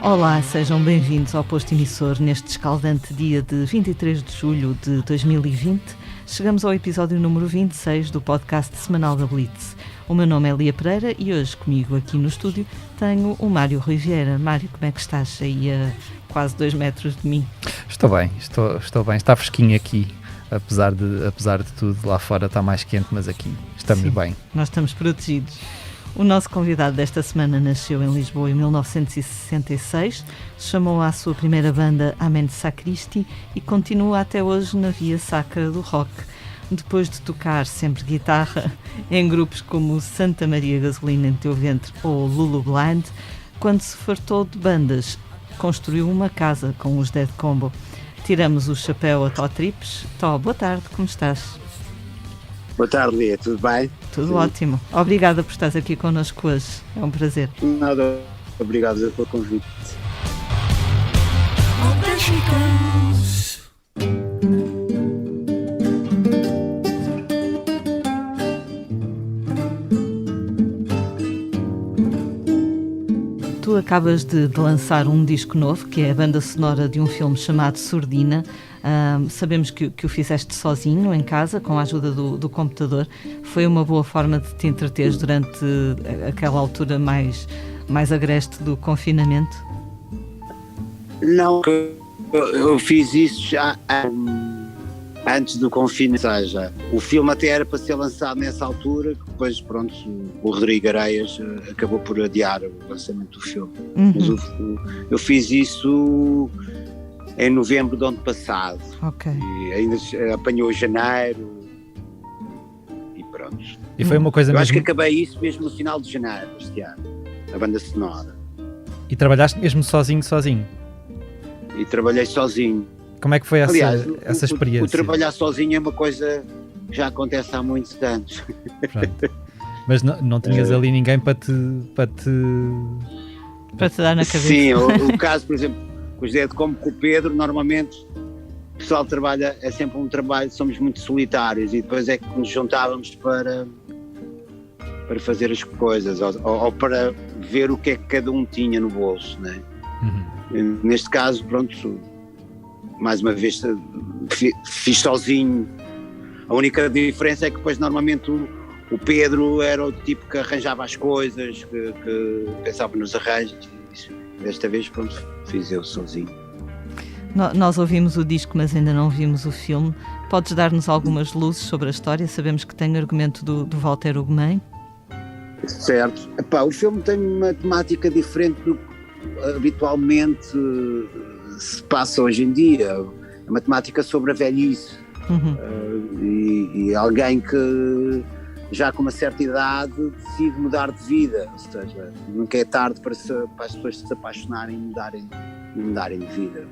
Olá, sejam bem-vindos ao Posto Emissor neste escaldante dia de 23 de julho de 2020. Chegamos ao episódio número 26 do podcast semanal da Blitz. O meu nome é Lia Pereira e hoje comigo aqui no estúdio tenho o Mário Rui Vieira. Mário, como é que estás aí a quase 2 metros de mim? Estou bem, está fresquinho aqui, apesar de tudo, lá fora está mais quente, mas aqui estamos Sim, bem. Nós estamos protegidos. O nosso convidado desta semana nasceu em Lisboa em 1966, chamou à sua primeira banda Amen Sacristi e continua até hoje na via sacra do rock. Depois de tocar sempre guitarra em grupos como Santa Maria Gasolina em Teu Ventre ou Lulu Blind, quando se fartou de bandas, construiu uma casa com os Dead Combo. Tiramos o chapéu a Tó Trips. Tó, boa tarde, como estás? Boa tarde, Lia, tudo bem? Tudo ótimo. Obrigada por estares aqui connosco hoje. É um prazer. Nada, obrigado pelo convite. Tu acabas de lançar um disco novo, que é a banda sonora de um filme chamado Surdina. Sabemos que o fizeste sozinho, em casa, com a ajuda do computador. Foi uma boa forma de te entreteres durante aquela altura mais agreste do confinamento? Não, eu fiz isso já antes do confinamento, ou seja, o filme até era para ser lançado nessa altura, depois, pronto, o Rodrigo Areias acabou por adiar o lançamento do filme. Uhum. Mas eu fiz isso em novembro do ano passado. Ok. E ainda apanhou janeiro e pronto. E foi uma coisa Eu mesmo... acho que acabei isso mesmo no final de janeiro deste ano, a banda sonora. E trabalhaste mesmo sozinho? E trabalhei sozinho. Como é que foi essa experiência? O trabalhar sozinho é uma coisa que já acontece há muitos anos. Pronto. Mas não tinhas ali ninguém para te dar na cabeça. Sim, o caso, por exemplo, com os Dead como com o Pedro, normalmente o pessoal trabalha, é sempre um trabalho, somos muito solitários e depois é que nos juntávamos para fazer as coisas ou para ver o que é que cada um tinha no bolso, né? Uhum. Neste caso, pronto, mais uma vez fiz sozinho. A única diferença é que depois normalmente o Pedro era o tipo que arranjava as coisas, que pensava nos arranjos. Desta vez, pronto, fiz eu sozinho. Nós ouvimos o disco, mas ainda não vimos o filme. Podes dar-nos algumas luzes sobre a história? Sabemos que tem argumento do Walter Ugumem. Certo. Epá, o filme tem uma temática diferente do que habitualmente se passa hoje em dia. É uma temática sobre a velhice. Uhum. E alguém que já com uma certa idade decide mudar de vida, ou seja, nunca é tarde para as pessoas se apaixonarem e mudarem de vida.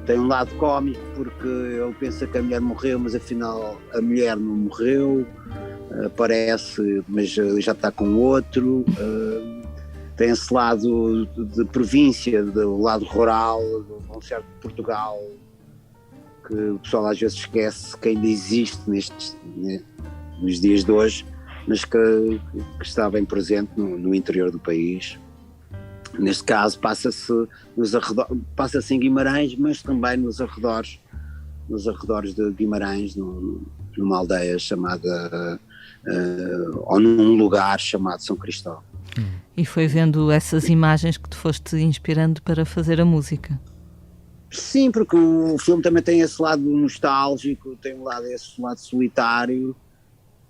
Tem um lado cómico porque ele pensa que a mulher morreu, mas afinal a mulher não morreu, aparece, mas já está com outro. Tem esse lado de província, do lado rural, de um certo Portugal, que o pessoal às vezes esquece que ainda existe nos dias de hoje, mas que está bem presente no interior do país. Neste caso passa-se em Guimarães, mas também nos arredores de Guimarães, numa aldeia chamada, ou num lugar chamado São Cristóvão. E foi vendo essas imagens que te foste inspirando para fazer a música? Sim, porque o filme também tem esse lado nostálgico, tem esse lado solitário,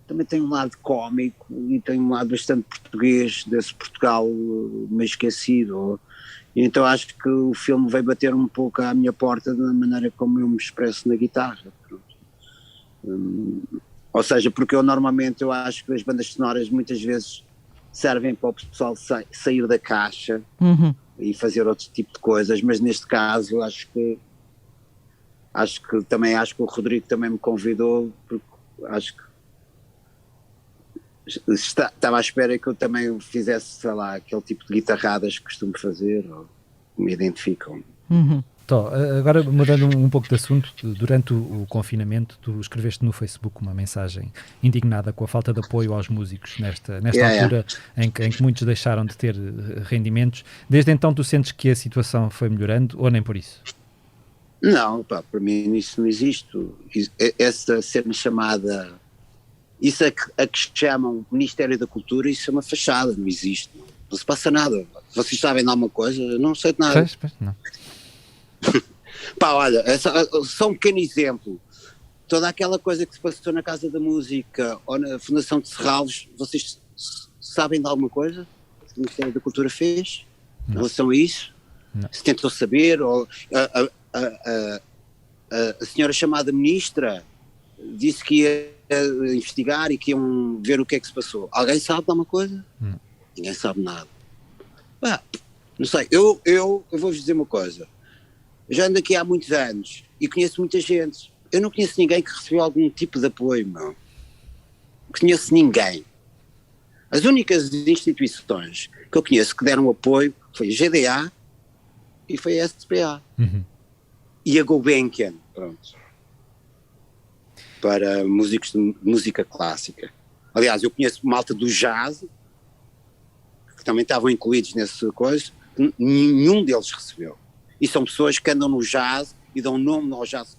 também tem um lado cómico e tem um lado bastante português, desse Portugal meio esquecido. E então acho que o filme veio bater um pouco à minha porta da maneira como eu me expresso na guitarra. Ou seja, porque eu acho que as bandas sonoras muitas vezes servem para o pessoal sair da caixa. Uhum. E fazer outro tipo de coisas, mas neste caso acho que o Rodrigo também me convidou, porque acho que estava à espera que eu também fizesse, sei lá, aquele tipo de guitarradas que costumo fazer, ou me identificam. Uhum. Agora mudando um pouco de assunto, durante o confinamento tu escreveste no Facebook uma mensagem indignada com a falta de apoio aos músicos nesta altura em que muitos deixaram de ter rendimentos. Desde então tu sentes que a situação foi melhorando ou nem por isso? Não, pá, para mim isso não existe. Essa cena chamada, isso a que chamam Ministério da Cultura, isso é uma fachada, não existe. Não se passa nada. Vocês sabem de alguma coisa? Eu não sei de nada. Pois, não. Pá, olha, só um pequeno exemplo. Toda aquela coisa que se passou na Casa da Música ou na Fundação de Serralves, vocês sabem de alguma coisa que o Ministério da Cultura fez em relação a isso? Não. Se tentou saber? Ou a senhora chamada ministra disse que ia investigar e que iam ver o que é que se passou. Alguém sabe de alguma coisa? Não. Ninguém sabe nada. Ah, não sei, eu vou-vos dizer uma coisa. Eu já ando aqui há muitos anos e conheço muita gente. Eu não conheço ninguém que recebeu algum tipo de apoio, não. Não conheço ninguém. As únicas instituições que eu conheço que deram apoio foi a GDA e foi a SPA. Uhum. E a Gulbenkian, pronto. Para músicos de música clássica. Aliás, eu conheço malta do jazz, que também estavam incluídos nessa coisa, nenhum deles recebeu. E são pessoas que andam no jazz e dão nome ao jazz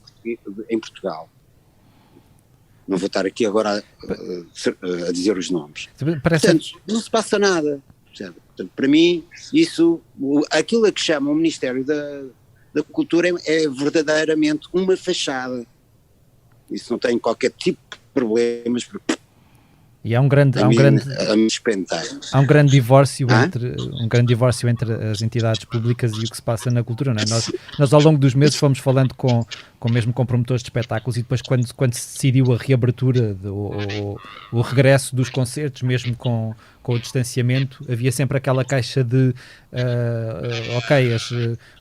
em Portugal. Não vou estar aqui agora a dizer os nomes. Portanto, não se passa nada. Portanto, para mim, aquilo a que chamam o Ministério da Cultura é verdadeiramente uma fachada. Isso não tem qualquer tipo de problemas. E há um grande divórcio entre as entidades públicas e o que se passa na cultura, não é? Nós ao longo dos meses fomos falando com promotores de espetáculos e depois quando se decidiu a reabertura o regresso dos concertos, mesmo com o distanciamento, havia sempre aquela caixa de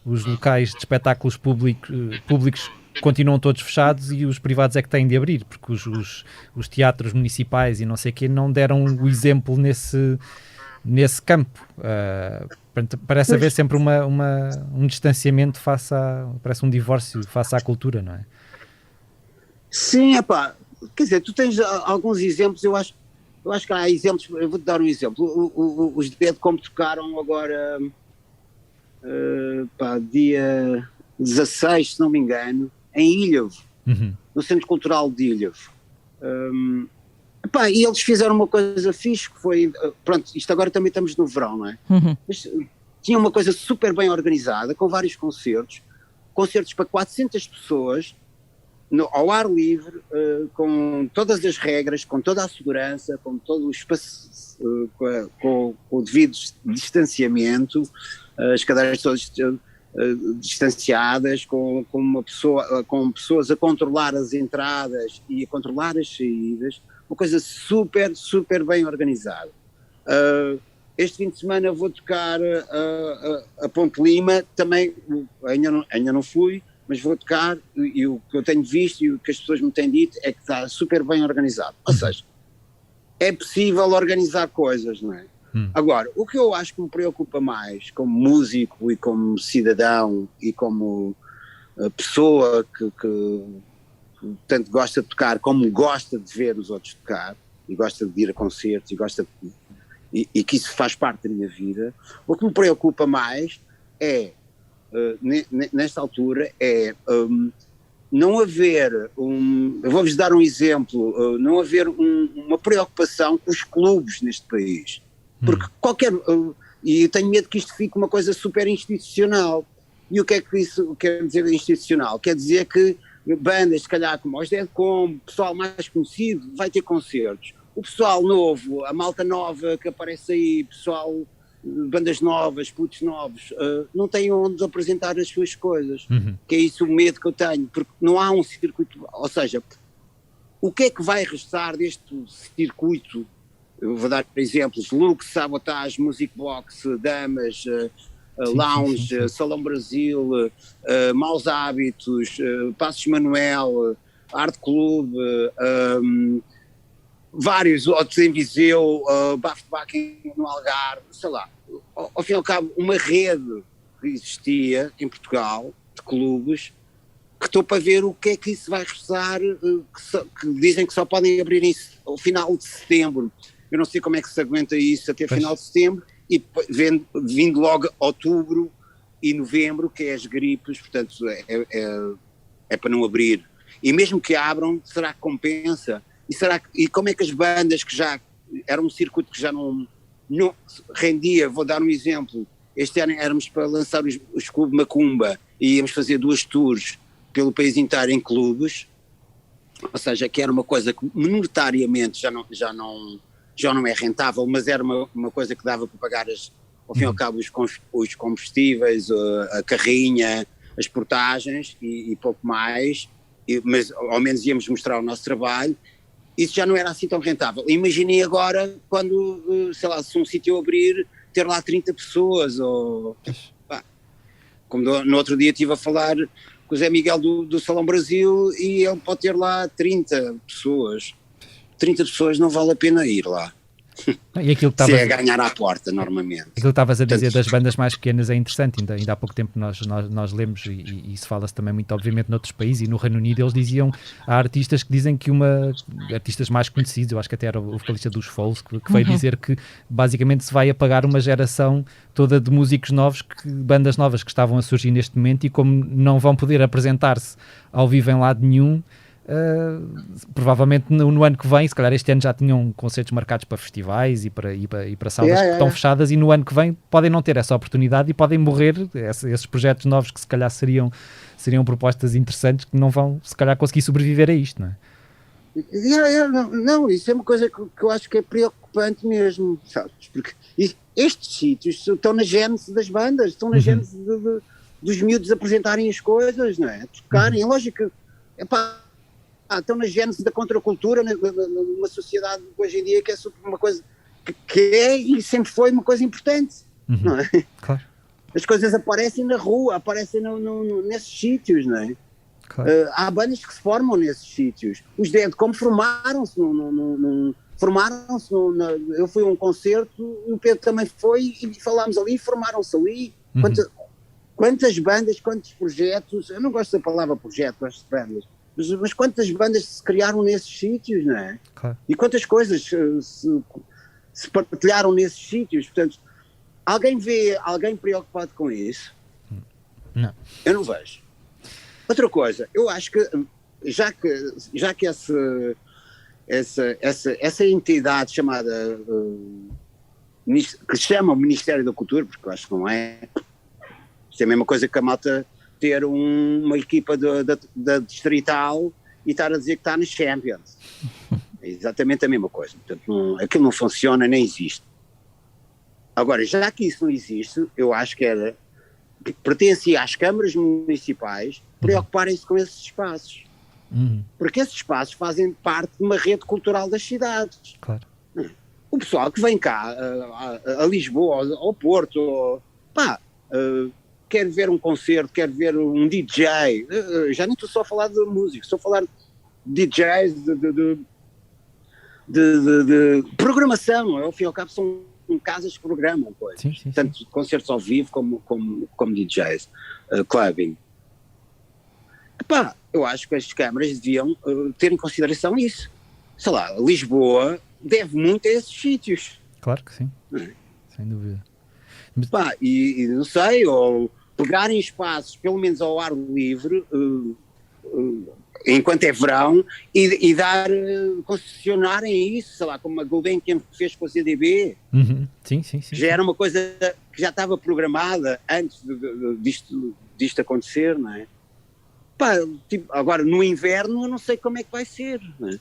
os locais de espetáculos públicos continuam todos fechados e os privados é que têm de abrir, porque os teatros municipais e não sei o quê não deram o exemplo nesse campo. Parece haver sempre um distanciamento parece um divórcio face à cultura, não é? Sim, quer dizer, tu tens alguns exemplos, eu acho que há exemplos, eu vou-te dar um exemplo, os Dead como tocaram agora, dia 16, se não me engano, em Ilhavo, no Centro Cultural de Ilhavo. E eles fizeram uma coisa fixe, que foi, pronto, isto agora também estamos no verão, não é? Mas tinha uma coisa super bem organizada, com vários concertos para 400 pessoas, ao ar livre, com todas as regras, com toda a segurança, com todo o espaço, com o devido distanciamento, as cadeiras todas distanciadas, com pessoas a controlar as entradas e a controlar as saídas, uma coisa super, super bem organizada. Este fim de semana vou tocar a Ponte Lima, também ainda não fui, mas vou tocar, e o que eu tenho visto e o que as pessoas me têm dito é que está super bem organizado. Ou seja, é possível organizar coisas, não é? Agora, o que eu acho que me preocupa mais como músico e como cidadão e como pessoa que tanto gosta de tocar como gosta de ver os outros tocar e gosta de ir a concertos e que isso faz parte da minha vida, o que me preocupa mais é, nesta altura, não haver eu vou-vos dar um exemplo, não haver uma preocupação com os clubes neste país. Porque e eu tenho medo que isto fique uma coisa super institucional. E o que é que isso quer dizer institucional? Quer dizer que bandas, se calhar como os Dead Combo, o pessoal mais conhecido, vai ter concertos. O pessoal novo, a malta nova que aparece aí, bandas novas, putos novos, não têm onde apresentar as suas coisas. Que é isso o medo que eu tenho, porque não há um circuito, ou seja, o que é que vai restar deste circuito? Eu vou dar exemplos: Lux, Sabotage, Music Box, Damas, Lounge, Salão Brasil, Maus Hábitos, Passos Manuel, Art Club, vários outros em Viseu, Bafo-Bac no Algarve, sei lá. Ao fim e ao cabo, uma rede que existia em Portugal, de clubes que estou para ver o que é que isso vai custar, que dizem que só podem abrir ao final de setembro. Eu não sei como é que se aguenta isso até final de setembro, e vindo logo outubro e novembro, que é as gripes, portanto é para não abrir. E mesmo que abram, será que compensa? E como é que as bandas que já era um circuito que já não rendia, vou dar um exemplo, este ano éramos para lançar os Clube Macumba e íamos fazer 2 tours pelo país inteiro em clubes, ou seja, que era uma coisa que monetariamente já não é rentável, mas era uma coisa que dava para pagar ao fim e ao cabo os combustíveis, a carrinha, as portagens e pouco mais, mas ao menos íamos mostrar o nosso trabalho. Isso já não era assim tão rentável. Imaginei agora quando, sei lá, se um sítio abrir, ter lá 30 pessoas, ou como no outro dia estive a falar com o Zé Miguel do Salão Brasil, e ele pode ter lá 30 pessoas. 30 pessoas não vale a pena ir lá. E aquilo que se é ganhar à porta, normalmente. Aquilo que estavas a dizer das bandas mais pequenas é interessante. Ainda há pouco tempo nós lemos, e isso fala-se também muito, obviamente, noutros países, e no Reino Unido eles diziam, há artistas que dizem que artistas mais conhecidos, eu acho que até era o vocalista dos Foles, que veio dizer que basicamente se vai apagar uma geração toda de músicos novos, bandas novas que estavam a surgir neste momento, e como não vão poder apresentar-se ao vivo em lado nenhum, provavelmente no ano que vem, se calhar este ano já tinham concertos marcados para festivais e para salas que estão fechadas, e no ano que vem podem não ter essa oportunidade e podem morrer esses projetos novos que se calhar seriam propostas interessantes, que não vão se calhar conseguir sobreviver a isto, não é? Não, isso é uma coisa que eu acho que é preocupante mesmo, sabes? Porque estes sítios estão na gênese das bandas, estão na gênese dos miúdos apresentarem as coisas, não é? Tocarem, lógico que estão na gênese da contracultura numa sociedade hoje em dia que é uma coisa que é e sempre foi uma coisa importante, não é? Claro. As coisas aparecem na rua, aparecem nesses sítios, não é? Claro. Há bandas que se formam nesses sítios. Os Deadcom formaram-se eu fui a um concerto, o Pedro também foi, e falámos ali, formaram-se ali. Quantas bandas, quantos projetos, eu não gosto da palavra projeto, gosto de bandas, mas quantas bandas se criaram nesses sítios, não é? Claro. E quantas coisas se partilharam nesses sítios. Portanto, alguém vê alguém preocupado com isso? Não. Eu não vejo. Outra coisa, eu acho que já que essa entidade chamada que se chama o Ministério da Cultura, porque eu acho que não é, isto é a mesma coisa que a malta ter uma equipa da Distrital e estar a dizer que está nas Champions. É exatamente a mesma coisa. Portanto, aquilo não funciona, nem existe. Agora, já que isso não existe, eu acho que pertencia às câmaras municipais preocuparem-se com esses espaços. Porque esses espaços fazem parte de uma rede cultural das cidades. Claro. O pessoal que vem cá, a Lisboa, ao Porto, quer ver um concerto, quer ver um DJ, já nem estou só a falar de música, estou a falar de DJs, de programação, não é? Ao fim e ao cabo são casas que programam coisas, sim. tanto concertos ao vivo como DJs, clubbing. Eu acho que as câmaras deviam ter em consideração isso. Sei lá, Lisboa deve muito a esses sítios. Claro que sim, sem dúvida. E não sei, ou pegarem espaços, pelo menos ao ar livre, enquanto é verão, e concessionarem isso, sei lá, como a Gulbenkian fez com a CDB. Sim. Já era uma coisa que já estava programada antes disto acontecer, não é? Agora no inverno eu não sei como é que vai ser, não é?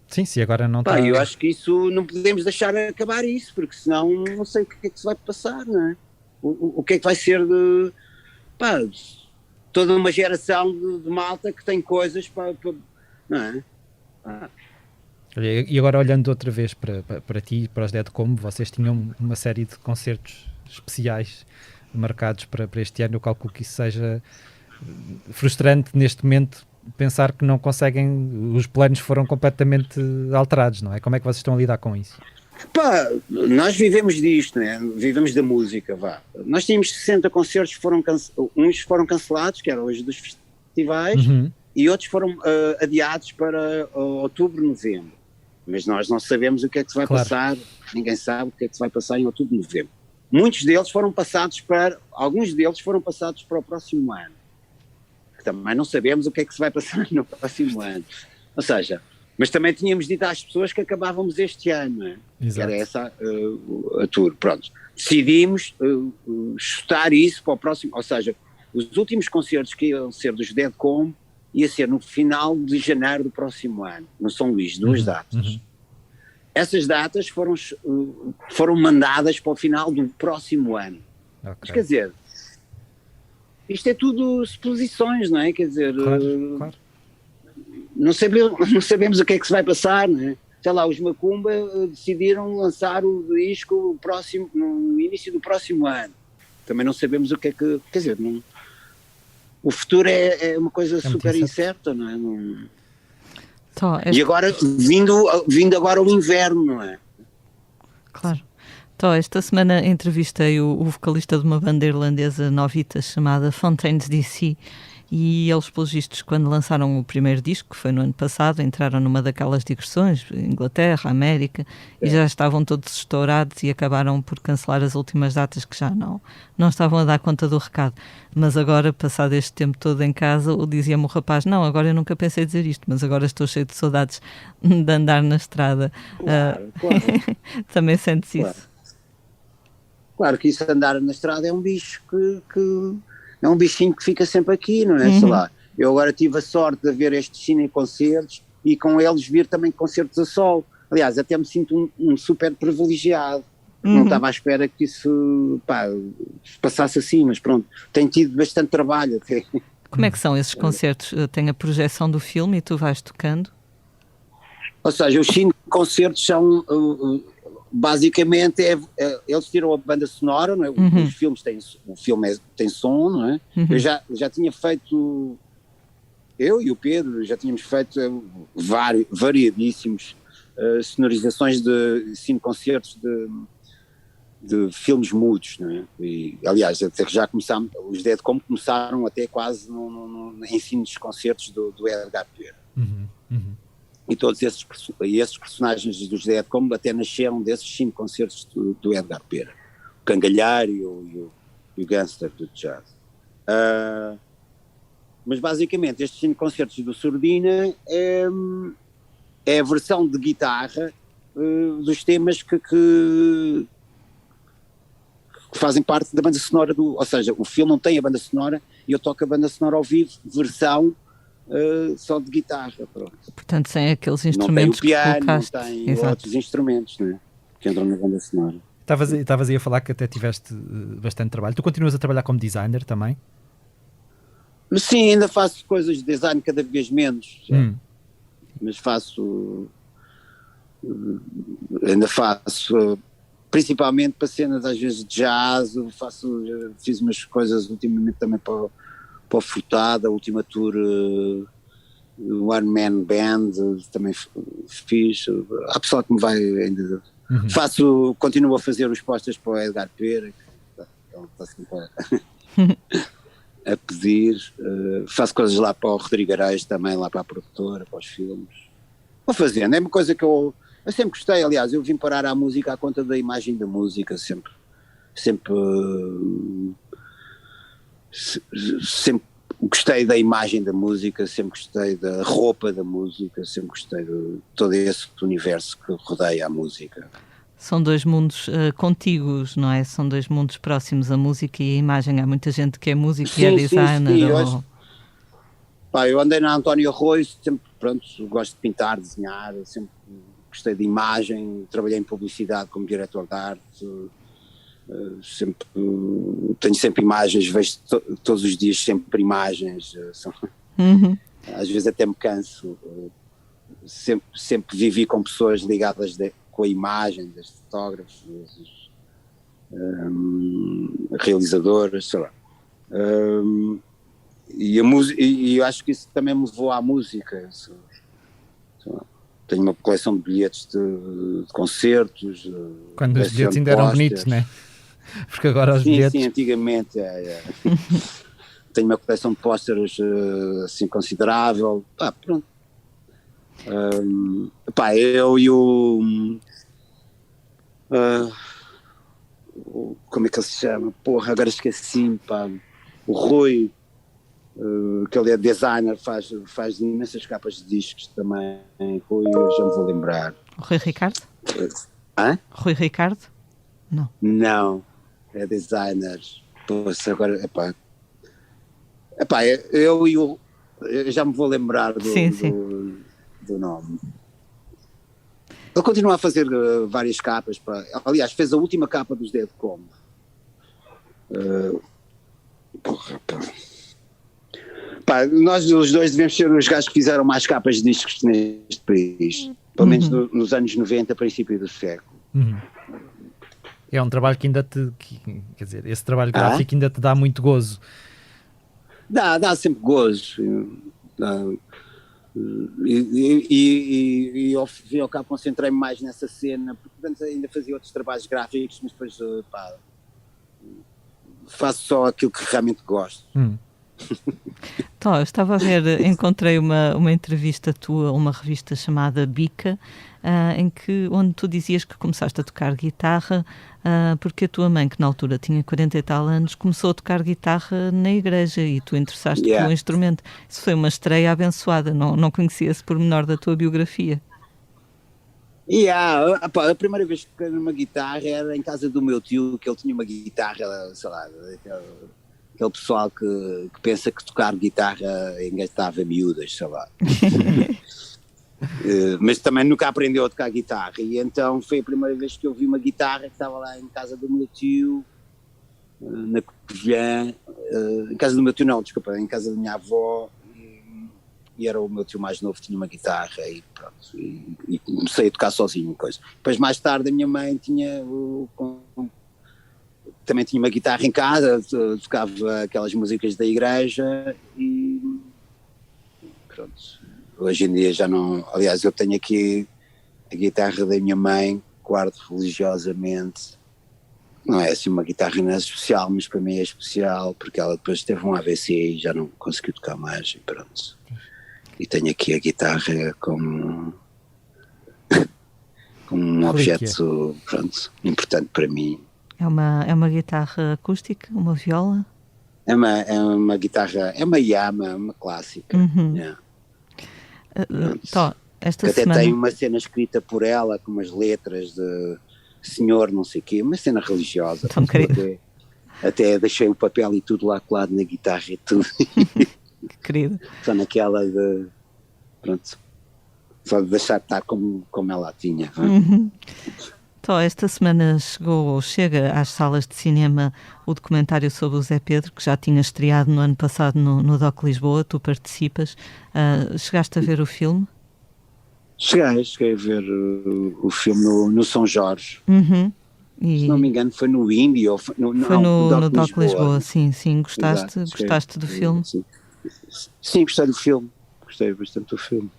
Sim, agora não está... Eu acho que isso, não podemos deixar acabar isso, porque senão não sei o que é que se vai passar, não é? O que é que vai ser de toda uma geração de malta que tem coisas não é? E agora olhando outra vez para ti e para os Deadcom, vocês tinham uma série de concertos especiais marcados para este ano. Eu calculo que isso seja frustrante neste momento, pensar que não conseguem, os planos foram completamente alterados, não é? Como é que vocês estão a lidar com isso? Pá, nós vivemos disto, né? Vivemos da música, vá. Nós tínhamos 60 concertos que uns foram cancelados, que eram os dos festivais, e outros foram adiados para outubro, novembro. Mas nós não sabemos o que é que se vai passar, ninguém sabe o que é que se vai passar em outubro, novembro. Alguns deles foram passados para o próximo ano. Também não sabemos o que é que se vai passar no próximo ano. Ou seja, mas também tínhamos dito às pessoas que acabávamos este ano, não é? Que era essa a tour. Pronto. Decidimos chutar isso para o próximo, ou seja, os últimos concertos que iam ser dos Deadcomb ia ser no final de janeiro do próximo ano, no São Luís, 2 datas. Essas datas foram mandadas para o final do próximo ano. Mas, quer dizer, isto é tudo suposições, não é? Quer dizer, claro. Não sabemos o que é que se vai passar, não é? Sei lá, os Macumba decidiram lançar o disco no início do próximo ano. Também não sabemos o que é que... Quer dizer, o futuro é uma coisa super incerta, não é? E agora, vindo agora o inverno, não é? Claro. Então, esta semana entrevistei o vocalista de uma banda irlandesa novita chamada Fontaines DC, e eles, pelos vistos, quando lançaram o primeiro disco, que foi no ano passado, entraram numa daquelas digressões, Inglaterra, América, e já estavam todos estourados e acabaram por cancelar as últimas datas, que já não estavam a dar conta do recado. Mas agora, passado este tempo todo em casa, dizia-me o rapaz, não, agora eu nunca pensei dizer isto, mas agora estou cheio de saudades de andar na estrada. Claro. Também sentes isso? Claro que isso, andar na estrada, é um bicho que é um bichinho que fica sempre aqui, não é? Sei lá, eu agora tive a sorte de ver estes cine-concertos e com eles vir também concertos a solo. Aliás, até me sinto um super privilegiado. Não estava à espera que isso passasse assim, mas pronto, tenho tido bastante trabalho até. Como é que são esses concertos? Tem a projeção do filme e tu vais tocando? Ou seja, os cine-concertos são... basicamente eles tiram a banda sonora, não é? Os filmes tem som, não é? Eu já tinha feito, eu e o Pedro já tínhamos feito variadíssimos sonorizações de cine-concertos de filmes mudos, não é? E, aliás, até que já começámos, os Deadcomb começaram até quase em cine-concertos do Edgar Pereira. E todos esses personagens dos Deadcomb até nasceram desses 5 concertos do Edgar Pereira. O Cangalhar e o Gangster do Jazz. Mas basicamente estes 5 concertos do Sordina é a versão de guitarra dos temas que fazem parte da banda sonora ou seja, o filme não tem a banda sonora e eu toco a banda sonora ao vivo, versão só de guitarra, pronto. Portanto, sem aqueles instrumentos não tem o piano, que colocaste. não tem outros instrumentos, né, que entram na banda sonora. Estavas aí a falar que até tiveste bastante trabalho. Tu continuas a trabalhar como designer também? Sim, ainda faço coisas de design cada vez menos, mas ainda faço principalmente para cenas às vezes de jazz, fiz umas coisas ultimamente também para o Furtado, a última tour One Man Band, também fiz. Há pessoal que me vai ainda... continuo a fazer os postas para o Edgar Pereira, que está sempre a pedir. Faço coisas lá para o Rodrigo Areis também, lá para a produtora, para os filmes. Vou fazendo, é uma coisa que eu sempre gostei. Aliás, eu vim parar à música à conta da imagem da música, sempre gostei da imagem da música, sempre gostei da roupa da música, sempre gostei de todo esse universo que rodeia a música. São dois mundos contíguos, não é? São dois mundos próximos, a música e a imagem. Há muita gente que é músico e é designer. Sim. Eu andei na António Arroio, sempre, gosto de pintar, desenhar, sempre gostei de imagem, trabalhei em publicidade como diretor de arte, tenho sempre imagens, vejo todos os dias sempre imagens, às vezes até me canso, sempre vivi com pessoas ligadas com a imagem, desde fotógrafos, realizadoras, sei lá. E eu acho que isso também me levou à música. tenho uma coleção de bilhetes de concertos. Quando os bilhetes ainda eram bonitos, não é? Porque agora os bilhetes... Sim, antigamente. Tenho uma coleção de pósteres assim considerável. Pronto. Eu e como é que ele se chama? Porra, agora esqueci-me, pá. O Rui, que ele é designer, faz imensas capas de discos também. Rui, eu já me vou lembrar. O Rui Ricardo? Hã? Rui Ricardo? Não. Não, é designer. Poxa, agora, eu já me vou lembrar do nome. Ele continua a fazer várias capas. Aliás, fez a última capa dos Dead Combo. Nós os dois devemos ser os gajos que fizeram mais capas de discos neste país. Pelo menos nos anos 90, princípio do século. É um trabalho que ainda quer dizer, esse trabalho gráfico ainda te dá muito gozo. Dá sempre gozo. E ao fim e ao cabo concentrei-me mais nessa cena, porque antes ainda fazia outros trabalhos gráficos, mas depois faço só aquilo que realmente gosto. Então, eu estava a ver, encontrei uma entrevista tua, uma revista chamada Bica, onde tu dizias que começaste a tocar guitarra porque a tua mãe, que na altura tinha 40 e tal anos, começou a tocar guitarra na igreja e tu interessaste pelo instrumento. Isso foi uma estreia abençoada, não conhecia esse pormenor da tua biografia. A primeira vez que toquei numa guitarra era em casa do meu tio, que ele tinha uma guitarra, sei lá, aquele pessoal que pensa que tocar guitarra engatava miúdas, sei lá. Mas também nunca aprendeu a tocar guitarra, e então foi a primeira vez que eu vi uma guitarra que estava lá em casa do meu tio, na Covilhã, em casa do meu tio não, desculpa, em casa da minha avó, e era o meu tio mais novo, tinha uma guitarra e pronto, e comecei a tocar sozinho. Depois mais tarde a minha mãe também tinha uma guitarra em casa, tocava aquelas músicas da igreja e pronto. Hoje em dia já não, aliás eu tenho aqui a guitarra da minha mãe, guardo religiosamente, não é assim uma guitarra não é especial, mas para mim é especial porque ela depois teve um AVC e já não conseguiu tocar mais e pronto. E tenho aqui a guitarra como um objeto importante para mim. É uma guitarra acústica, uma viola? É uma guitarra, é uma Yamaha, uma clássica. Esta até semana... tem uma cena escrita por ela com umas letras de senhor não sei o quê, uma cena religiosa. Até deixei o papel e tudo lá colado na guitarra e tudo. Que querido. Só naquela de só de deixar de estar como ela tinha. Então, esta semana chega às salas de cinema o documentário sobre o Zé Pedro, que já tinha estreado no ano passado no DOC Lisboa, tu participas. Chegaste a ver o filme? Cheguei a ver o filme no São Jorge. E... Se não me engano foi no Indy ou foi no DOC Lisboa. Sim. Gostaste do filme? Sim, gostei do filme. Gostei bastante do filme.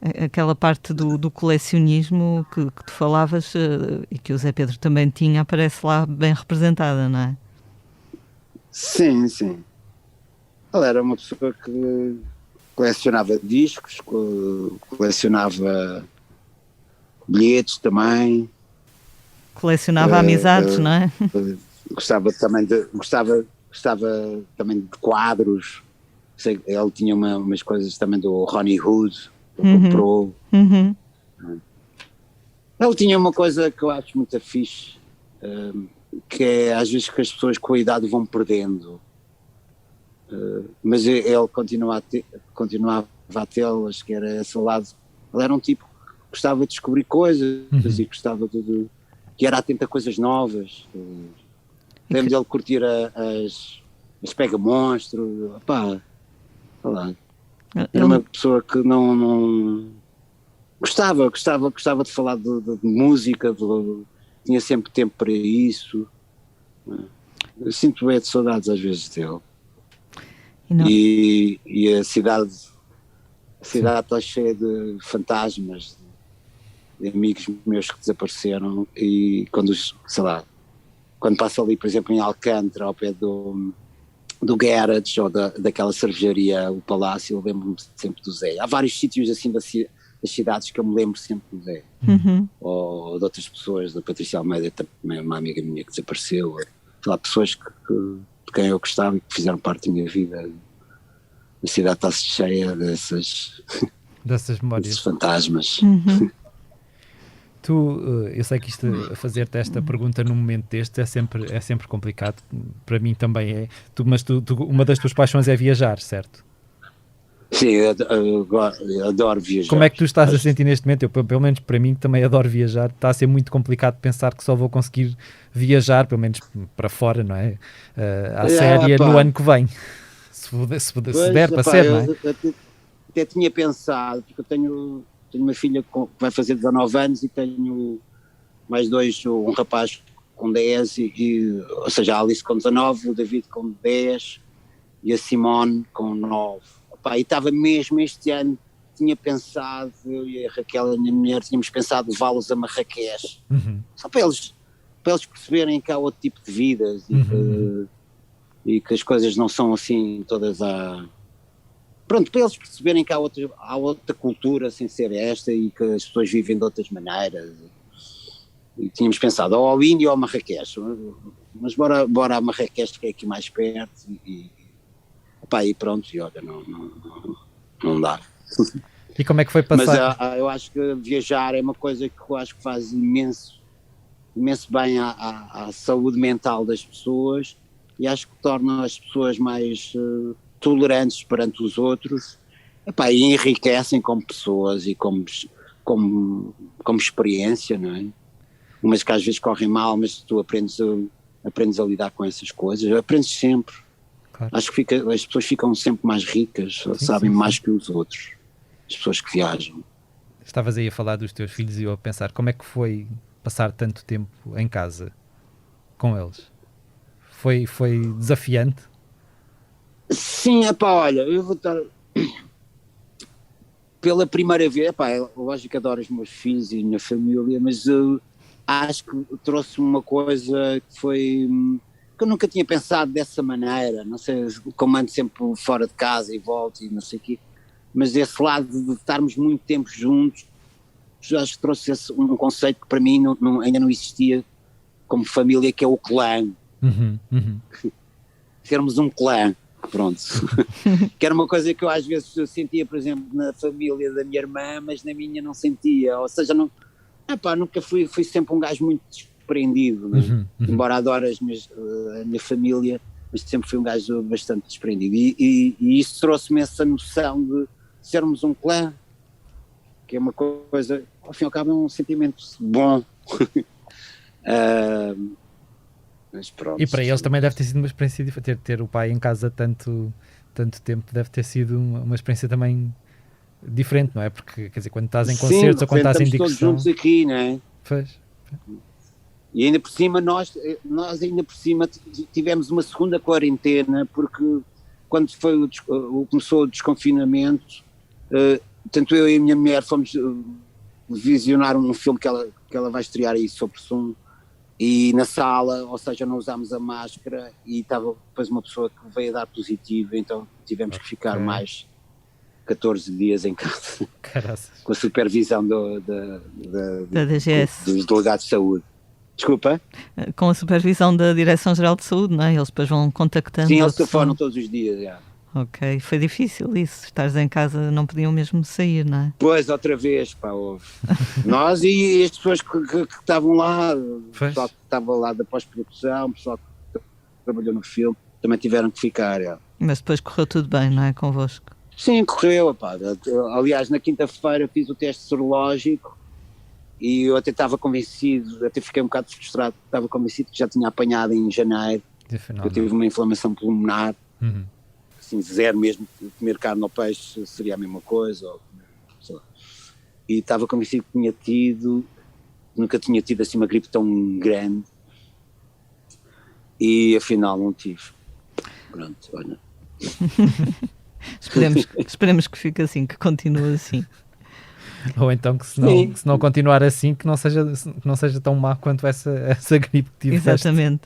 Aquela parte do colecionismo que tu falavas e que o Zé Pedro também tinha, aparece lá bem representada, não é? Sim. Ela era uma pessoa que colecionava discos, colecionava bilhetes também. Colecionava amizades, não é? Gostava também de quadros. Ele tinha umas coisas também do Ronnie Hood. Comprou. Ele tinha uma coisa que eu acho muito fixe, que é às vezes que as pessoas com a idade vão perdendo, mas ele continuava a tê-las, que era esse lado. Ele era um tipo que gostava de descobrir coisas e gostava que era atento a coisas novas. Lembro dele curtir as pega-monstro, lá. Era uma pessoa que não gostava de falar de música, tinha sempre tempo para isso. Eu sinto bem de saudades às vezes dele. E a cidade A cidade está cheia de fantasmas, de amigos meus que desapareceram, e quando, sei lá, quando passo ali, por exemplo, em Alcântara, ao pé do Garage ou daquela cervejaria, o Palácio, eu lembro-me sempre do Zé. Há vários sítios assim das cidades que eu me lembro sempre do Zé. Ou de outras pessoas, da Patrícia Almeida, também uma amiga minha que desapareceu, sei lá, pessoas de quem eu gostava e que fizeram parte da minha vida. A cidade está cheia dessas memórias, desses fantasmas. Eu sei que fazer-te esta pergunta num momento deste é sempre complicado, para mim também é, mas uma das tuas paixões é viajar, certo? Sim, eu adoro viajar. Como é que tu estás a sentir neste momento? Eu, pelo menos para mim, também adoro viajar. Está a ser muito complicado pensar que só vou conseguir viajar, pelo menos para fora, não é? À série no ano que vem. Se der para ser, não é? Eu até tinha pensado, porque eu tenho uma filha que vai fazer 19 anos e tenho mais dois, um rapaz com 10, ou seja, a Alice com 19, o David com 10 e a Simone com 9. E estava mesmo este ano, tinha pensado, eu e a Raquel, a minha mulher, tínhamos pensado levá-los a Marrakech, só para eles perceberem que há outro tipo de vidas e que as coisas não são assim todas Pronto, para eles perceberem que há outra cultura sem ser esta e que as pessoas vivem de outras maneiras. E tínhamos pensado ou ao Índia ou a Marrakech, mas bora a Marrakech, que é aqui mais perto, e pronto, e olha, não dá. E como é que foi passar? Mas eu acho que viajar é uma coisa que eu acho que faz imenso bem à saúde mental das pessoas, e acho que torna as pessoas mais tolerantes perante os outros, e enriquecem como pessoas e como experiência, não é? Umas que às vezes correm mal, mas tu aprendes a lidar com essas coisas, aprendes sempre. Claro. Acho que as pessoas ficam sempre mais ricas, sabem mais que os outros, as pessoas que viajam. Estavas aí a falar dos teus filhos e eu a pensar, como é que foi passar tanto tempo em casa com eles? Foi desafiante? Sim, olha, eu vou estar pela primeira vez, lógico que adoro os meus filhos e a minha família, mas acho que trouxe uma coisa que eu nunca tinha pensado dessa maneira, não sei, como ando sempre fora de casa e volto e não sei o quê, mas esse lado de estarmos muito tempo juntos, acho que trouxe um conceito que para mim ainda não existia como família, que é o clã. Sermos um clã. Pronto, que era uma coisa que eu às vezes sentia, por exemplo, na família da minha irmã, mas na minha não sentia, ou seja, nunca fui sempre um gajo muito desprendido, né? Embora adore a minha família, mas sempre fui um gajo bastante desprendido, e isso trouxe-me essa noção de sermos um clã, que é uma coisa, ao fim e ao cabo é um sentimento bom. Mas pronto, e para eles também deve ter sido uma experiência diferente, ter o pai em casa tanto tempo deve ter sido uma experiência também diferente, não é? Porque, quer dizer, quando estás em concertos ou quando estás em digressão... todos juntos aqui, não é? Pois. E ainda por cima, nós ainda por cima tivemos uma segunda quarentena, porque quando começou o desconfinamento, tanto eu e a minha mulher fomos visionar um filme que ela vai estrear aí sobre som, e na sala, ou seja, não usámos a máscara, e estava depois uma pessoa que veio a dar positivo, então tivemos que ficar mais 14 dias em casa. Caraças. Com a supervisão da DGS, dos delegados de saúde. Desculpa? Com a supervisão da Direção-Geral de Saúde, não é? Eles depois vão contactando. Sim, eles telefonam todos os dias, já. Ok, foi difícil isso, estares em casa, não podiam mesmo sair, não é? Pois, outra vez, houve. Nós e as pessoas que estavam lá, o pessoal que estava lá da pós-produção, o pessoal que trabalhou no filme, também tiveram que ficar, já. Mas depois correu tudo bem, não é, convosco? Sim, correu, aliás, na quinta-feira fiz o teste serológico e eu até estava convencido, até fiquei um bocado frustrado, estava convencido que já tinha apanhado em janeiro, eu tive uma inflamação pulmonar. Assim, zero mesmo, comer carne ou peixe seria a mesma coisa, sei lá. E estava convencido que nunca tinha tido assim uma gripe tão grande, e afinal não tive. Pronto, olha. Esperemos que fique assim, que continue assim. Ou então que se não continuar assim, que não seja tão má quanto essa gripe que tiveste. Exatamente.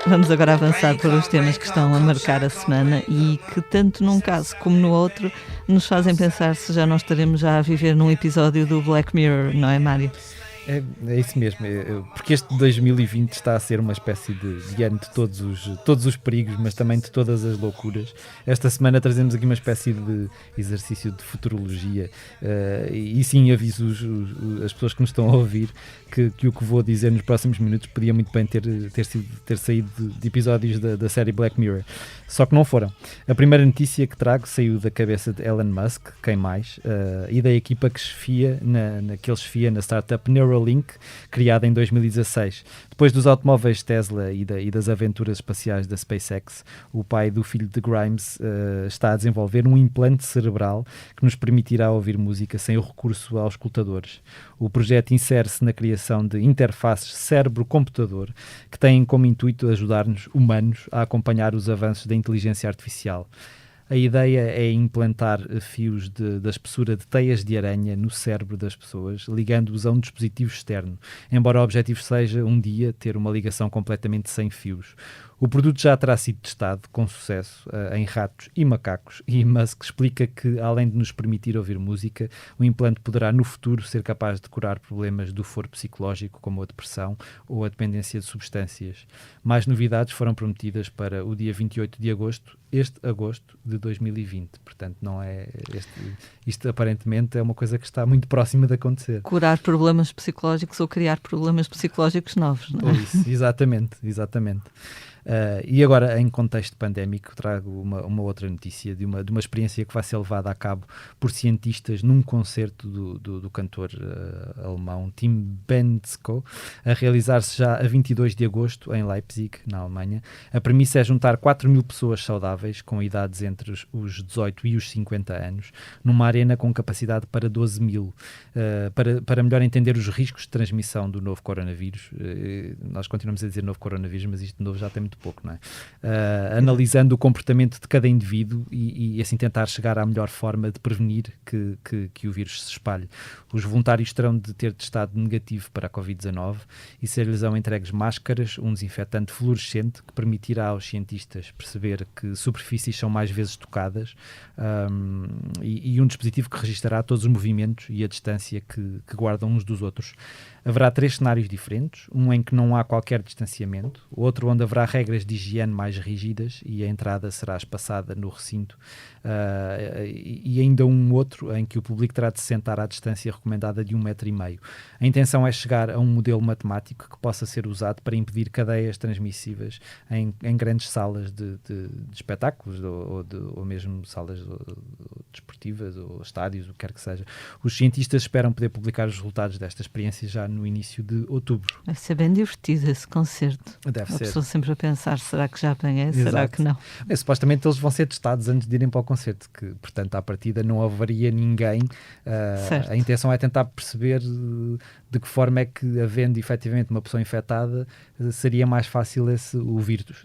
Vamos agora avançar para os temas que estão a marcar a semana e que, tanto num caso como no outro, nos fazem pensar se já não estaremos já a viver num episódio do Black Mirror, não é, Mário? É isso mesmo, porque este 2020 está a ser uma espécie de ano de todos os perigos, mas também de todas as loucuras. Esta semana trazemos aqui uma espécie de exercício de futurologia e sim, aviso as pessoas que nos estão a ouvir que o que vou dizer nos próximos minutos podia muito bem ter saído de episódios da série Black Mirror. Só que não foram. A primeira notícia que trago saiu da cabeça de Elon Musk, quem mais, e da equipa que chefia na startup Neuralink, criada em 2016. Depois dos automóveis Tesla e das aventuras espaciais da SpaceX, o pai do filho de Grimes está a desenvolver um implante cerebral que nos permitirá ouvir música sem o recurso aos escutadores. O projeto insere-se na criação de interfaces cérebro-computador que têm como intuito ajudar-nos, humanos, a acompanhar os avanços da inteligência artificial. A ideia é implantar fios da espessura de teias de aranha no cérebro das pessoas, ligando-os a um dispositivo externo, embora o objetivo seja, um dia, ter uma ligação completamente sem fios. O produto já terá sido testado, com sucesso, em ratos e macacos, e Musk explica que, além de nos permitir ouvir música, o implante poderá, no futuro, ser capaz de curar problemas do foro psicológico, como a depressão ou a dependência de substâncias. Mais novidades foram prometidas para o dia 28 de agosto, este agosto de 2020. Portanto, não é isto aparentemente é uma coisa que está muito próxima de acontecer. Curar problemas psicológicos ou criar problemas psicológicos novos, não é? Isso, exatamente. E agora, em contexto pandémico, trago uma outra notícia de uma experiência que vai ser levada a cabo por cientistas num concerto do cantor alemão Tim Bendzko, a realizar-se já a 22 de agosto em Leipzig, na Alemanha. A premissa é juntar 4.000 pessoas saudáveis com idades entre os 18 e os 50 anos, numa arena com capacidade para 12.000, para melhor entender os riscos de transmissão do novo coronavírus. Nós continuamos a dizer novo coronavírus, mas isto novo já tem muito pouco, não é? Analisando o comportamento de cada indivíduo e assim tentar chegar à melhor forma de prevenir que o vírus se espalhe. Os voluntários terão de ter testado negativo para a Covid-19 e ser-lhes entregues máscaras, um desinfetante fluorescente que permitirá aos cientistas perceber que superfícies são mais vezes tocadas e um dispositivo que registará todos os movimentos e a distância que guardam uns dos outros. Haverá 3 cenários diferentes, um em que não há qualquer distanciamento, outro onde haverá regras de higiene mais rígidas e a entrada será espaçada no recinto, e ainda um outro em que o público terá de se sentar à distância recomendada de 1,5 metro. A intenção é chegar a um modelo matemático que possa ser usado para impedir cadeias transmissíveis em grandes salas de espetáculos ou mesmo salas desportivas ou estádios, o que quer que seja. Os cientistas esperam poder publicar os resultados desta experiência já no início de outubro. Vai ser bem divertido esse concerto. Deve ser. A pessoa sempre a pensar, será que já apanhei? Será que não? Supostamente eles vão ser testados antes de irem para o concerto, que, portanto, à partida não haveria ninguém. A intenção é tentar perceber de que forma é que, havendo efetivamente uma pessoa infectada, seria mais fácil o vírus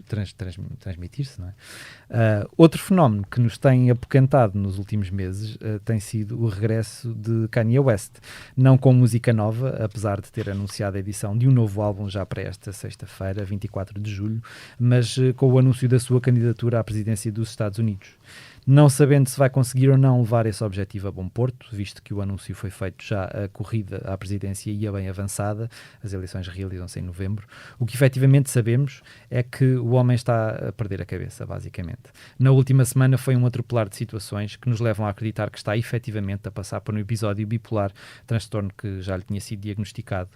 transmitir-se, não é? Outro fenómeno que nos tem apoquentado nos últimos meses tem sido o regresso de Kanye West, não com música nova, apesar de ter anunciado a edição de um novo álbum já para esta sexta-feira, 24 de julho, mas com o anúncio da sua candidatura à presidência dos Estados Unidos. Não sabendo se vai conseguir ou não levar esse objetivo a bom porto, visto que o anúncio foi feito já a corrida à presidência ia bem avançada, as eleições realizam-se em novembro, o que efetivamente sabemos é que o homem está a perder a cabeça, basicamente. Na última semana foi um atropelar de situações que nos levam a acreditar que está efetivamente a passar por um episódio bipolar, transtorno que já lhe tinha sido diagnosticado.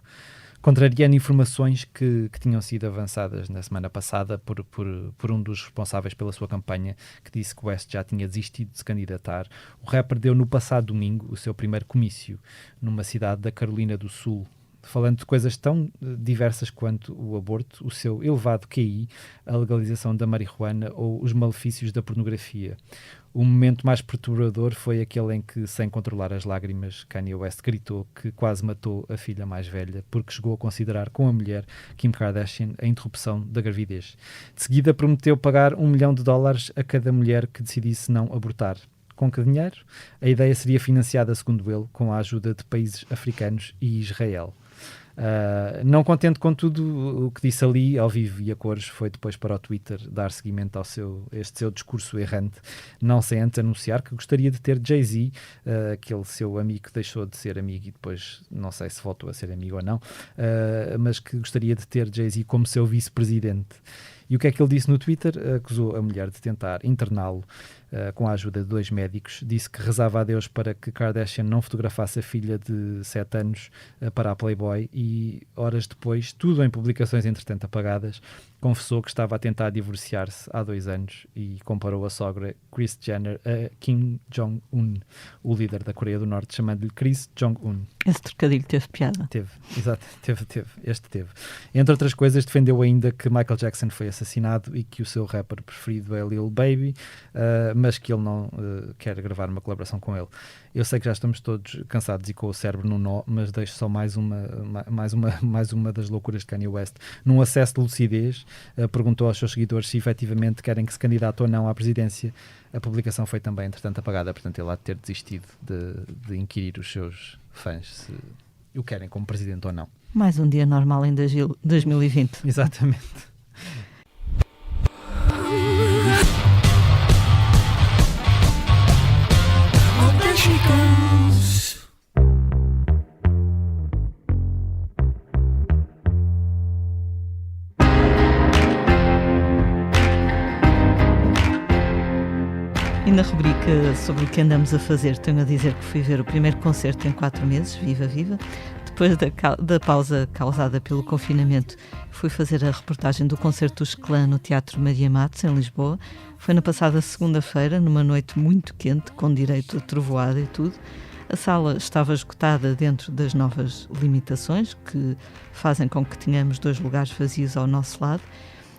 contrariando informações que tinham sido avançadas na semana passada por um dos responsáveis pela sua campanha, que disse que West já tinha desistido de se candidatar. O rapper deu no passado domingo o seu primeiro comício numa cidade da Carolina do Sul, falando de coisas tão diversas quanto o aborto, o seu elevado QI, a legalização da marihuana ou os malefícios da pornografia. O momento mais perturbador foi aquele em que, sem controlar as lágrimas, Kanye West gritou que quase matou a filha mais velha porque chegou a considerar com a mulher, Kim Kardashian, a interrupção da gravidez. De seguida prometeu pagar $1 milhão a cada mulher que decidisse não abortar. Com que dinheiro? A ideia seria financiada, segundo ele, com a ajuda de países africanos e Israel. Não contente com tudo o que disse ali, ao vivo e a cores, foi depois para o Twitter dar seguimento ao este seu discurso errante, não sem antes anunciar que gostaria de ter Jay-Z, aquele seu amigo que deixou de ser amigo e depois não sei se voltou a ser amigo ou não, mas que gostaria de ter Jay-Z como seu vice-presidente. E o que é que ele disse no Twitter? Acusou a mulher de tentar interná-lo com a ajuda de 2 médicos. Disse que rezava a Deus para que Kardashian não fotografasse a filha de 7 anos para a Playboy e, horas depois, tudo em publicações entretanto apagadas, confessou que estava a tentar divorciar-se há 2 anos e comparou a sogra Kris Jenner a Kim Jong-un, o líder da Coreia do Norte, chamando-lhe Kris Jong-un. Esse trocadilho teve piada. Teve. Este teve. Entre outras coisas, defendeu ainda que Michael Jackson foi assassinado e que o seu rapper preferido é Lil Baby, mas que ele não quer gravar uma colaboração com ele. Eu sei que já estamos todos cansados e com o cérebro no nó, mas deixo só mais uma das loucuras de Kanye West. Num acesso de lucidez, perguntou aos seus seguidores se efetivamente querem que se candidate ou não à presidência. A publicação foi também, entretanto, apagada, portanto ele há de ter desistido de inquirir os seus fãs se o querem como presidente ou não. Mais um dia normal em 2020. Exatamente. E na rubrica sobre o que andamos a fazer, tenho a dizer que fui ver o primeiro concerto em 4 meses, Viva Viva. Depois da pausa causada pelo confinamento, fui fazer a reportagem do concerto dos Clã no Teatro Maria Matos, em Lisboa. Foi na passada segunda-feira, numa noite muito quente, com direito a trovoada e tudo. A sala estava esgotada dentro das novas limitações, que fazem com que tenhamos 2 lugares vazios ao nosso lado.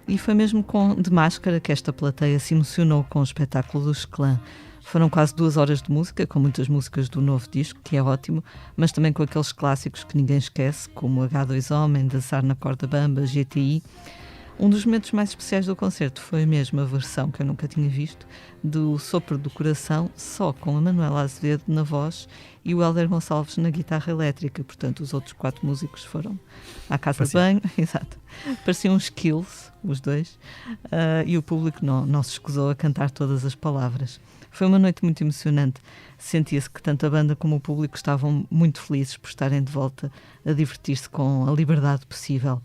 E foi mesmo de máscara que esta plateia se emocionou com o espetáculo dos Clã. Foram quase 2 horas de música, com muitas músicas do novo disco, que é ótimo, mas também com aqueles clássicos que ninguém esquece, como H2O, Dançar na Corda Bamba, GTI. Um dos momentos mais especiais do concerto foi mesmo a versão que eu nunca tinha visto, do Sopro do Coração, só com a Manuela Azevedo na voz e o Hélder Gonçalves na guitarra elétrica. Portanto, os outros 4 músicos foram à casa de banho. Exato. Pareciam uns Skills, os 2, e o público não se escusou a cantar todas as palavras. Foi uma noite muito emocionante. Sentia-se que tanto a banda como o público estavam muito felizes por estarem de volta a divertir-se com a liberdade possível.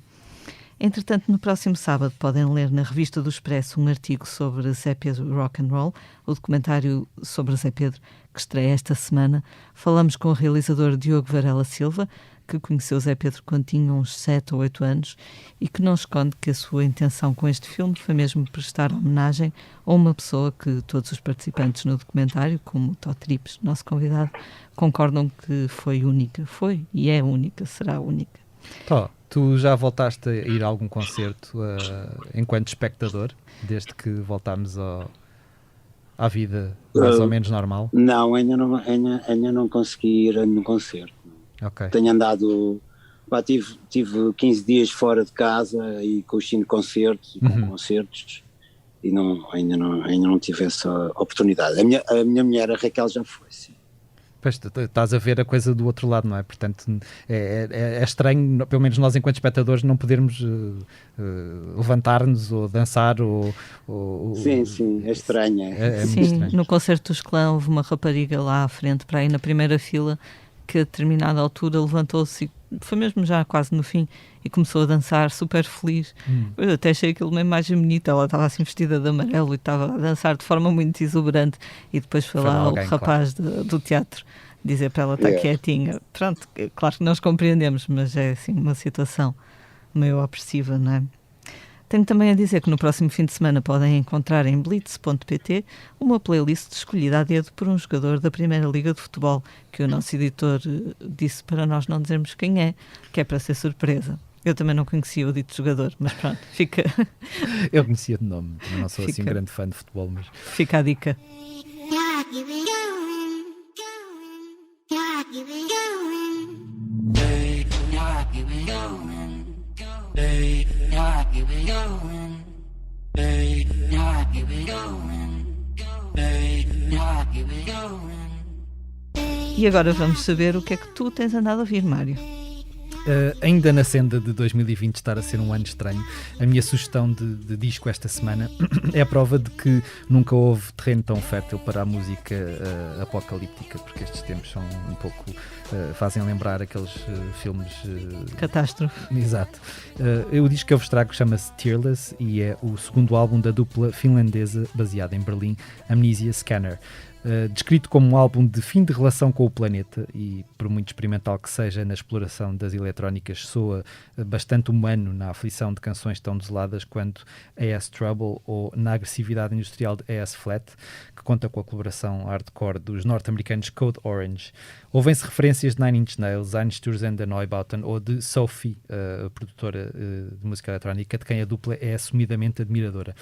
Entretanto, no próximo sábado podem ler na Revista do Expresso um artigo sobre Zé Pedro Rock and Roll, o documentário sobre Zé Pedro, que estreia esta semana. Falamos com o realizador Diogo Varela Silva, que conheceu Zé Pedro quando tinha uns 7 ou 8 anos e que não esconde que a sua intenção com este filme foi mesmo prestar homenagem a uma pessoa que todos os participantes no documentário, como o Tó Trips, nosso convidado, concordam que foi única. Foi e é única, será única. Tó, tu já voltaste a ir a algum concerto enquanto espectador, desde que voltámos à vida mais ou menos normal? Não, ainda não consegui ir a nenhum concerto. Okay. Tenho andado, tive 15 dias fora de casa e com os 5 concertos, com concertos, e ainda não tive essa oportunidade. A minha mulher, a Raquel, já foi, sim. Pois, estás a ver a coisa do outro lado, não é? Portanto, é estranho, pelo menos nós enquanto espectadores, não podermos levantar-nos ou dançar ou Sim, é estranho. É sim, muito estranho. no concerto dos Clã houve uma rapariga lá à frente, para aí na primeira fila, que a determinada altura levantou-se, foi mesmo já quase no fim, e começou a dançar super feliz. Eu até achei aquilo uma imagem bonita, ela estava assim vestida de amarelo e estava a dançar de forma muito exuberante, e depois foi lá o rapaz do teatro dizer para ela estar quietinha. Pronto, claro que nós compreendemos, mas é assim uma situação meio opressiva, não é? Tenho também a dizer que no próximo fim de semana podem encontrar em blitz.pt uma playlist escolhida a dedo por um jogador da Primeira Liga de Futebol, que o nosso editor disse para nós não dizermos quem é, que é para ser surpresa. Eu também não conhecia o dito jogador, mas pronto, fica... Eu conhecia de nome, também não sou assim um grande fã de futebol, mas... Fica a dica. E agora vamos saber o que é que tu tens andado a ouvir, Mário. Ainda na senda de 2020 estar a ser um ano estranho, a minha sugestão de disco esta semana é a prova de que nunca houve terreno tão fértil para a música apocalíptica, porque estes tempos são um pouco fazem lembrar aqueles filmes Catástrofe. Exato. O disco que eu vos trago chama-se Tearless e é o segundo álbum da dupla finlandesa baseada em Berlim, Amnesia Scanner. Descrito como um álbum de fim de relação com o planeta e, por muito experimental que seja na exploração das eletrónicas, soa bastante humano na aflição de canções tão desoladas quanto A.S. Trouble ou na agressividade industrial de A.S. Flat, que conta com a colaboração hardcore dos norte-americanos Code Orange. Ouvem-se referências de Nine Inch Nails, Einstürzen der Neubauten ou de Sophie, a produtora de música eletrónica, de quem a dupla é assumidamente admiradora.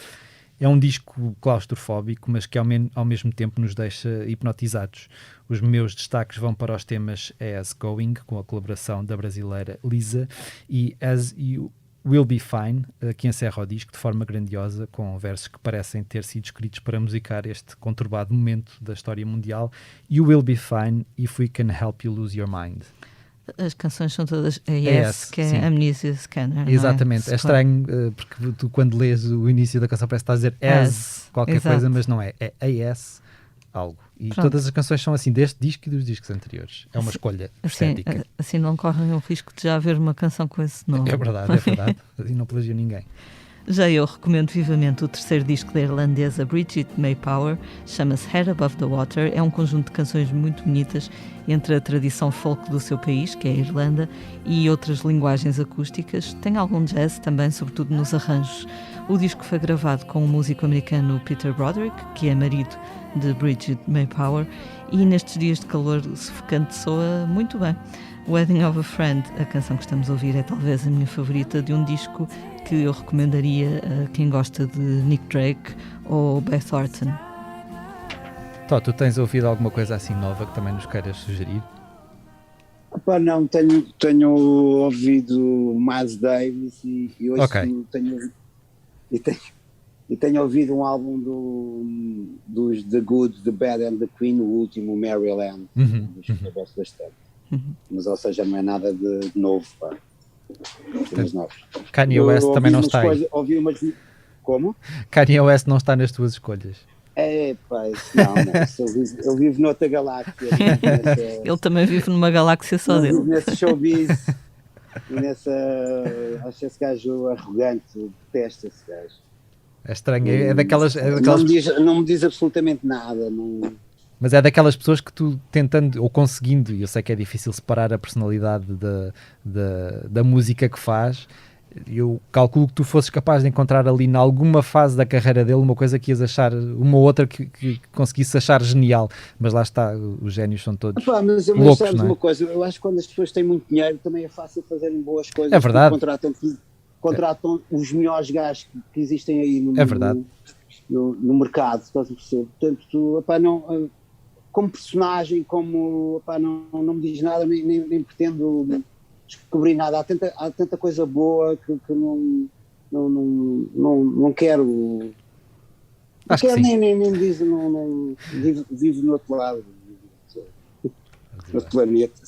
É um disco claustrofóbico, mas que ao mesmo tempo nos deixa hipnotizados. Os meus destaques vão para os temas As Going, com a colaboração da brasileira Lisa, e As You Will Be Fine, que encerra o disco de forma grandiosa, com versos que parecem ter sido escritos para musicar este conturbado momento da história mundial. You Will Be Fine if we can help you lose your mind. As canções são todas AS, que é sim. Amnesia Scanner. Exatamente, é estranho porque tu quando lês o início da canção parece que estás a dizer as qualquer exato. coisa, mas não é AS algo. E Pronto. todas as canções são assim, deste disco e dos discos anteriores. É uma escolha estética. Assim não correm o risco de já haver uma canção com esse nome. É verdade. E não plagia ninguém. Já eu recomendo vivamente o terceiro disco da irlandesa Bridget Maypower, chama-se Head Above the Water. É um conjunto de canções muito bonitas entre a tradição folk do seu país, que é a Irlanda, e outras linguagens acústicas. Tem algum jazz também, sobretudo nos arranjos. O disco foi gravado com o músico americano Peter Broderick, que é marido de Bridget Maypower, e nestes dias de calor sufocante soa muito bem. Wedding of a Friend, a canção que estamos a ouvir, é talvez a minha favorita de um disco que eu recomendaria a quem gosta de Nick Drake ou Beth Orton. Tu tens ouvido alguma coisa assim nova que também nos queiras sugerir? Não, tenho ouvido Miles Davis e hoje tenho ouvido um álbum dos The Good, The Bad and The Queen, o último, Maryland, que eu gosto bastante. Mas, ou seja, não é nada de novo, pá. Kanye West também não está aí. Como? Kanye West não está nas tuas escolhas. Eu vivo noutra galáxia. Ele também vive numa galáxia só dele. Nesse showbiz e acho esse gajo arrogante, detesto esse gajo. É estranho, é daquelas... Não me diz absolutamente nada, não... Mas é daquelas pessoas que tu tentando ou conseguindo, e eu sei que é difícil separar a personalidade da música que faz, eu calculo que tu fosses capaz de encontrar ali em alguma fase da carreira dele uma coisa que ias achar, uma ou outra que conseguisse achar genial, mas lá está, os génios são todos mas loucos, sabes não é? Uma coisa, eu acho que quando as pessoas têm muito dinheiro também é fácil fazerem boas coisas. É verdade. Contratam os melhores gajos que existem aí no mercado, estás a perceber? Portanto, não... Como personagem, não me diz nada, nem pretendo descobrir nada. Há tanta coisa boa que não quero. Acho que nem me diz, vivo no outro lado, no outro planeta.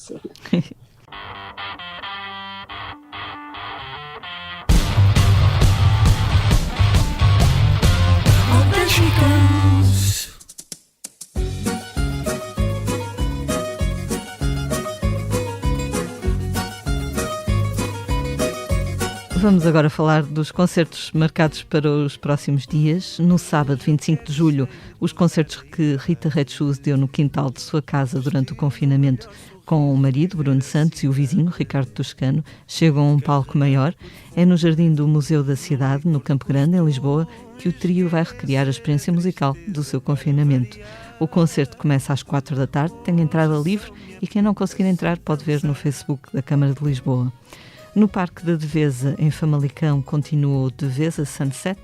Vamos agora falar dos concertos marcados para os próximos dias. No sábado, 25 de julho, os concertos que Rita Red Shoes deu no quintal de sua casa durante o confinamento com o marido, Bruno Santos, e o vizinho, Ricardo Toscano, chegam a um palco maior. É no Jardim do Museu da Cidade, no Campo Grande, em Lisboa, que o trio vai recriar a experiência musical do seu confinamento. O concerto começa às 4 da tarde, tem entrada livre e quem não conseguir entrar pode ver no Facebook da Câmara de Lisboa. No Parque da Devesa, em Famalicão, continua o Devesa Sunset,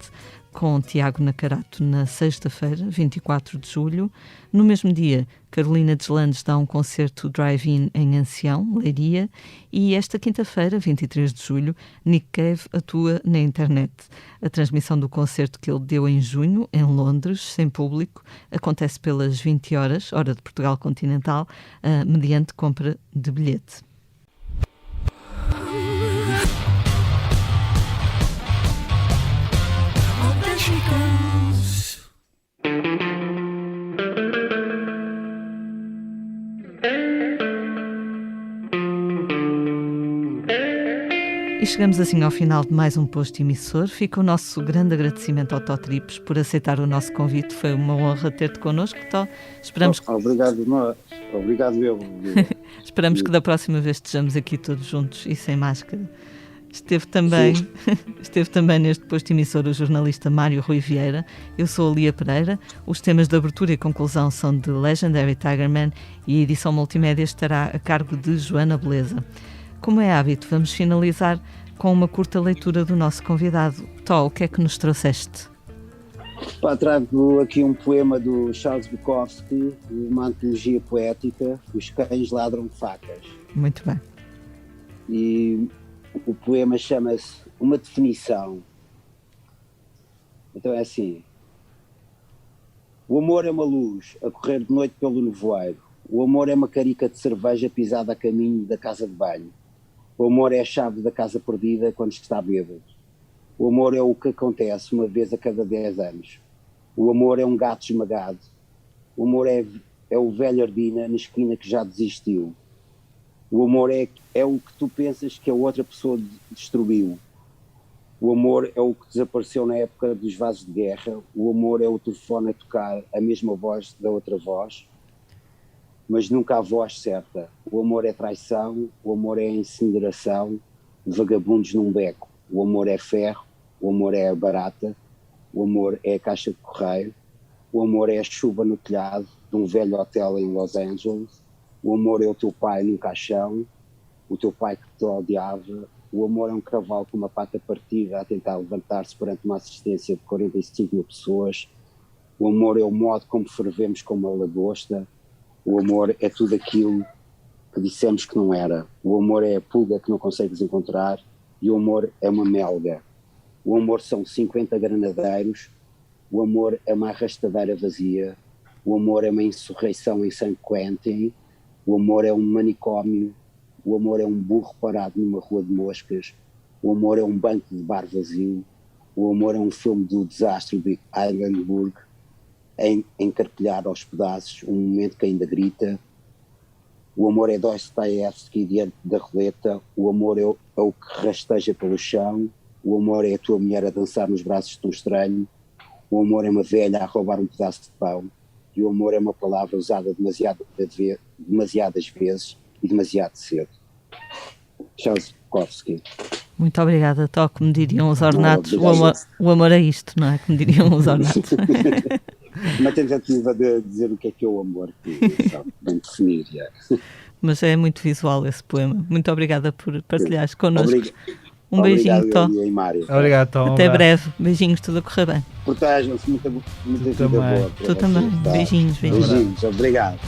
com Tiago Nacarato na sexta-feira, 24 de julho. No mesmo dia, Carolina Deslandes dá um concerto drive-in em Ancião, Leiria, e esta quinta-feira, 23 de julho, Nick Cave atua na internet. A transmissão do concerto que ele deu em junho, em Londres, sem público, acontece pelas 20 horas, hora de Portugal continental, mediante compra de bilhete. E chegamos assim ao final de mais um posto emissor. Fica o nosso grande agradecimento ao Tó Trips por aceitar o nosso convite. Foi uma honra ter-te connosco, Tó. Esperamos que... Obrigado, eu. Esperamos que da próxima vez estejamos aqui todos juntos e sem máscara. Esteve também neste posto emissor o jornalista Mário Rui Vieira. Eu sou a Lia Pereira. Os temas de abertura e conclusão são de Legendary Tigerman e a edição multimédia estará a cargo de Joana Beleza. Como é hábito, vamos finalizar com uma curta leitura do nosso convidado. Tó, o que é que nos trouxeste? Trago aqui um poema do Charles Bukowski, uma antologia poética, Os Cães Ladram Facas. Muito bem. E o poema chama-se Uma Definição. Então é assim: o amor é uma luz a correr de noite pelo nevoeiro. O amor é uma carica de cerveja pisada a caminho da casa de banho. O amor é a chave da casa perdida quando se está bêbado. O amor é o que acontece uma vez a cada 10 anos. O amor é um gato esmagado. O amor é o velho Ardina na esquina que já desistiu. O amor é o que tu pensas que a outra pessoa destruiu. O amor é o que desapareceu na época dos vasos de guerra. O amor é o telefone a tocar a mesma voz da outra voz, mas nunca a voz certa. O amor é traição, o amor é incineração, vagabundos num beco. O amor é ferro, o amor é a barata, o amor é a caixa de correio, o amor é a chuva no telhado de um velho hotel em Los Angeles, o amor é o teu pai num caixão, o teu pai que te odiava, o amor é um cavalo com uma pata partida a tentar levantar-se perante uma assistência de 45 mil pessoas, o amor é o modo como fervemos com uma lagosta, o amor é tudo aquilo que dissemos que não era. O amor é a pulga que não consegues encontrar e o amor é uma melga. O amor são 50 granadeiros. O amor é uma arrastadeira vazia. O amor é uma insurreição em San Quentin. O amor é um manicômio. O amor é um burro parado numa rua de moscas. O amor é um banco de bar vazio. O amor é um filme do desastre de Heidelberg, em encarpilhar aos pedaços um momento que ainda grita. O amor é Dostoiévski diante da roleta. O amor é o que rasteja pelo chão. O amor é a tua mulher a dançar nos braços de um estranho. O amor é uma velha a roubar um pedaço de pão. E o amor é uma palavra usada demasiadas vezes e demasiado cedo. Charles Bukowski. Muito obrigada, Tó. Como diriam os ornatos, o amor é isto, não é? Como diriam os ornatos. Uma tentativa de dizer o que é o amor, que sabe bem definir. Mas é muito visual esse poema. Muito obrigada por partilhares connosco. Um beijinho, Tó. Obrigado, Tó. Até breve. Beijinhos, tudo a correr bem. Protejam-se, muita vida boa. Tu também. Beijinhos. Beijinhos, obrigado.